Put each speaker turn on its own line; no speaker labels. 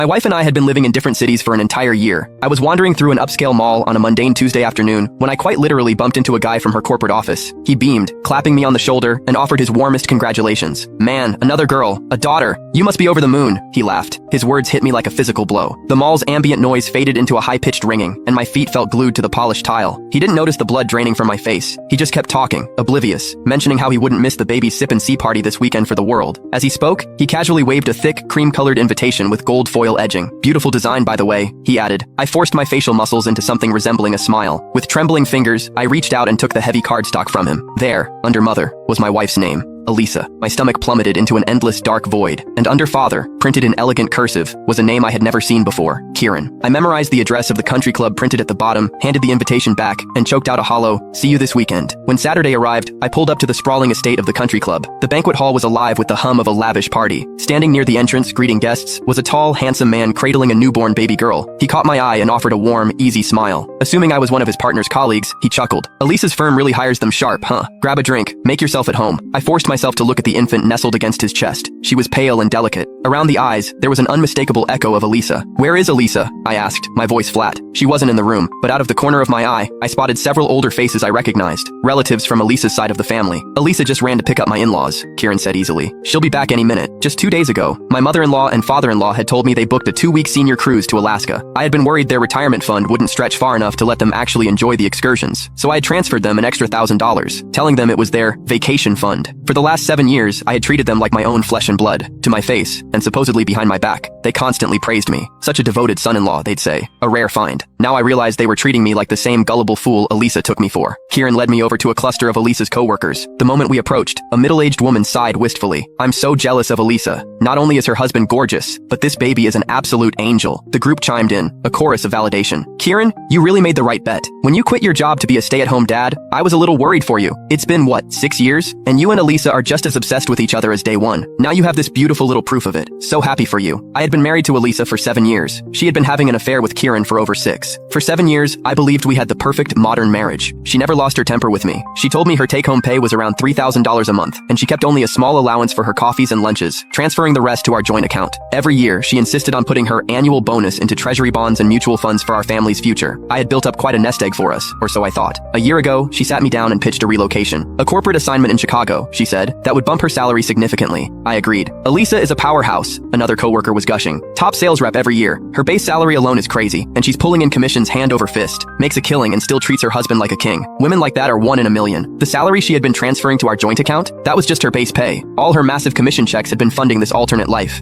My wife and I had been living in different cities for an entire year. I was wandering through an upscale mall on a mundane Tuesday afternoon when I quite literally bumped into a guy from her corporate office. He beamed, clapping me on the shoulder, and offered his warmest congratulations. "Man, another girl, a daughter. You must be over the moon," he laughed. His words hit me like a physical blow. The mall's ambient noise faded into a high-pitched ringing, and my feet felt glued to the polished tile. He didn't notice the blood draining from my face. He just kept talking, oblivious, mentioning how he wouldn't miss the baby's sip and see party this weekend for the world. As he spoke, he casually waved a thick, cream-colored invitation with gold foil edging. "Beautiful design, by the way," he added. I forced my facial muscles into something resembling a smile. With trembling fingers, I reached out and took the heavy cardstock from him. There, under Mother, was my wife's name. Elisa. My stomach plummeted into an endless dark void, and under Father, printed in elegant cursive, was a name I had never seen before, Kieran. I memorized the address of the country club printed at the bottom, handed the invitation back, and choked out a hollow, "See you this weekend." When Saturday arrived, I pulled up to the sprawling estate of the country club. The banquet hall was alive with the hum of a lavish party. Standing near the entrance, greeting guests, was a tall, handsome man cradling a newborn baby girl. He caught my eye and offered a warm, easy smile. Assuming I was one of his partner's colleagues, he chuckled. "Elisa's firm really hires them sharp, huh? Grab a drink, make yourself at home." I forced myself to look at the infant nestled against his chest. She was pale and delicate. Around the eyes, there was an unmistakable echo of Elisa. "Where is Elisa?" I asked, my voice flat. She wasn't in the room, but out of the corner of my eye, I spotted several older faces I recognized, relatives from Elisa's side of the family. "Elisa just ran to pick up my in-laws," Kieran said easily. "She'll be back any minute." Just 2 days ago, my mother-in-law and father-in-law had told me they booked a 2-week senior cruise to Alaska. I had been worried their retirement fund wouldn't stretch far enough to let them actually enjoy the excursions, so I had transferred them an extra $1,000, telling them it was their vacation fund. For the last 7 years, I had treated them like my own flesh and blood. To my face, and supposedly behind my back, they constantly praised me. Such a devoted son-in-law, they'd say. A rare find. Now I realized they were treating me like the same gullible fool Elisa took me for. Kieran led me over to a cluster of Elisa's co-workers. The moment we approached, a middle-aged woman sighed wistfully. "I'm so jealous of Elisa. Not only is her husband gorgeous, but this baby is an absolute angel." The group chimed in, a chorus of validation. "Kieran, you really made the right bet. When you quit your job to be a stay-at-home dad, I was a little worried for you. It's been, what, 6 years? And you and Elisa are just as obsessed with each other as day one. Now you have this beautiful little proof of it. So happy for you." I had been married to Elisa for 7 years. She had been having an affair with Kieran for over 6. For 7 years, I believed we had the perfect modern marriage. She never lost her temper with me. She told me her take-home pay was around $3,000 a month, and she kept only a small allowance for her coffees and lunches, transferring the rest to our joint account. Every year, she insisted on putting her annual bonus into treasury bonds and mutual funds for our family's future. I had built up quite a nest egg for us, or so I thought. A year ago, she sat me down and pitched a relocation. A corporate assignment in Chicago, she said, that would bump her salary significantly. I agreed. "Elisa is a powerhouse," another coworker was gushing. "Top sales rep every year. Her base salary alone is crazy, and she's pulling in commissions hand over fist. Makes a killing and still treats her husband like a king. Women like that are 1 in a million." The salary she had been transferring to our joint account? That was just her base pay. All her massive commission checks had been funding this alternate life.